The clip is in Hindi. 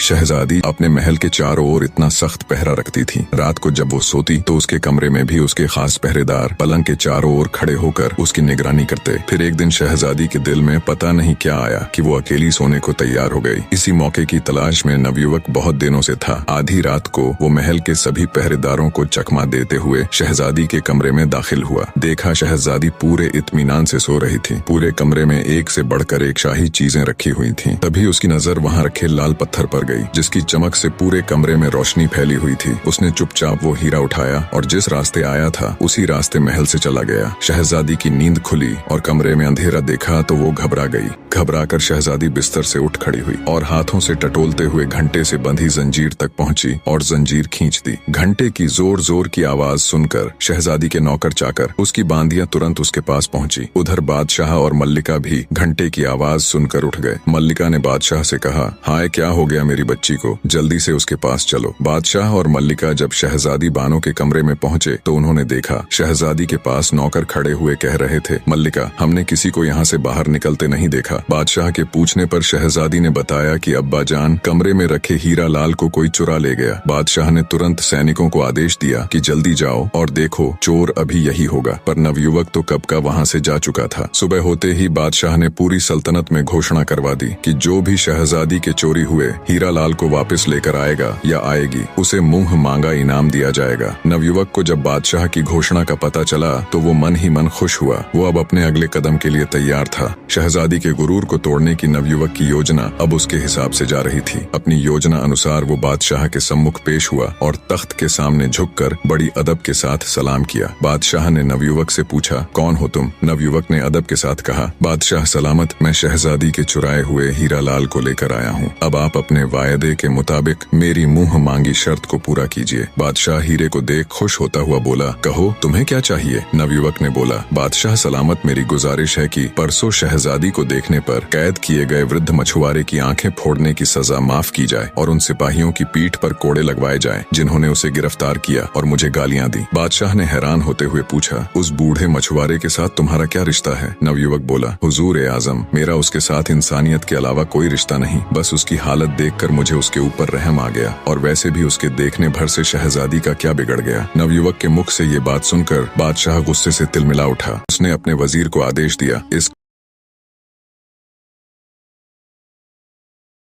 शहजादी अपने महल के चारों ओर इतना सख्त पहरा रखती थी। रात को जब वो सोती तो उसके कमरे में भी उसके खास पहरेदार पलंग के चारों ओर खड़े होकर उसकी निगरानी करते। फिर एक दिन शहजादी के दिल में पता नहीं क्या आया कि वो अकेली सोने को तैयार हो गई। इसी मौके की तलाश में नवयुवक बहुत दिनों से था। आधी रात को वो महल के सभी पहरेदारों को चकमा देते हुए शहजादी के कमरे में दाखिल हुआ। देखा शहजादी पूरे इत्मीनान से सो रही थी। पूरे कमरे में एक से बढ़कर एक शाही चीजें रखी हुई थीं। तभी उसकी नजर वहां रखे लाल पत्थर पर गई, जिसकी चमक से पूरे कमरे में रोशनी फैली हुई थी। उसने चुपचाप वो हीरा उठाया और जिस रास्ते आया था उसी रास्ते महल से चला गया। शहजादी की नींद खुली और कमरे में अंधेरा देखा तो वो घबरा गई। घबराकर शहजादी बिस्तर से उठ खड़ी हुई और हाथों से टटोलते हुए घंटे से बंधी जंजीर तक पहुंची और जंजीर खींच दी। घंटे की जोर जोर की आवाज सुनकर शहजादी के नौकर चाकर उसकी बांदियां तुरंत उसके पास पहुंची। उधर बादशाह और मल्लिका भी घंटे की आवाज सुनकर उठ गए। मल्लिका ने बादशाह से कहा, हाय क्या हो गया मेरी बच्ची को, जल्दी से उसके पास चलो। बादशाह और मल्लिका जब शहजादी बानो के कमरे में पहुंचे तो उन्होंने देखा शहजादी के पास नौकर खड़े हुए कह रहे थे, मल्लिका हमने किसी को यहाँ से बाहर निकलते नहीं देखा। बादशाह के पूछने पर शहजादी ने बताया कि अब्बा जान कमरे में रखे हीरा लाल को कोई चुरा ले गया। बादशाह ने तुरंत सैनिकों को आदेश दिया कि जल्दी जाओ और देखो चोर अभी यही होगा। पर नवयुवक तो कब का वहाँ से जा चुका था। सुबह होते ही बादशाह ने पूरी सल्तनत में घोषणा करवा दी कि जो भी शहजादी के चोरी हुए हीरा लाल को वापस लेकर आएगा या आएगी उसे मुंह मांगा इनाम दिया जाएगा। नवयुवक को जब बादशाह की घोषणा का पता चला तो वो मन ही मन खुश हुआ। वो अब अपने अगले कदम के लिए तैयार था। शहजादी के गुरूर को तोड़ने की नवयुवक की योजना अब उसके हिसाब से जा रही थी। अपनी योजना अनुसार वो बादशाह के सम्मुख पेश हुआ और तख्त के सामने झुककर बड़ी अदब के साथ सलाम किया। बादशाह ने नवयुवक से पूछा, कौन हो तुम? नवयुवक ने अदब के साथ कहा, बादशाह सलामत, मैं शहजादी के चुराए हुए हीरा लाल को लेकर आया हूँ। अब आप अपने वायदे के मुताबिक मेरी मुंह मांगी शर्त को पूरा कीजिए। बादशाह हीरे को देख खुश होता हुआ बोला, कहो तुम्हें क्या चाहिए? नवयुवक ने बोला, बादशाह सलामत, मेरी गुजारिश है कि परसों शहजादी को देखने पर कैद किए गए वृद्ध मछुआरे की आंखें फोड़ने की सजा माफ की जाए और उन सिपाहियों की पीठ पर कोड़े लगवाए जाएं जिन्होंने उसे गिरफ्तार किया और मुझे गालियां दी। बादशाह ने हैरान होते हुए पूछा, उस बूढ़े मछुआरे के साथ तुम्हारा क्या रिश्ता है? नवयुवक बोला, हुजूर ए आजम, मेरा उसके साथ इंसानियत के अलावा कोई रिश्ता नहीं, बस उसकी हालत देखकर मुझे उसके ऊपर रहम आ गया और वैसे भी उसके देखने भर से शहजादी का क्या बिगड़ गया। नवयुवक के मुख से ये बात सुनकर बादशाह गुस्से से तिलमिला उठा। उसने अपने वजीर को आदेश दिया, इस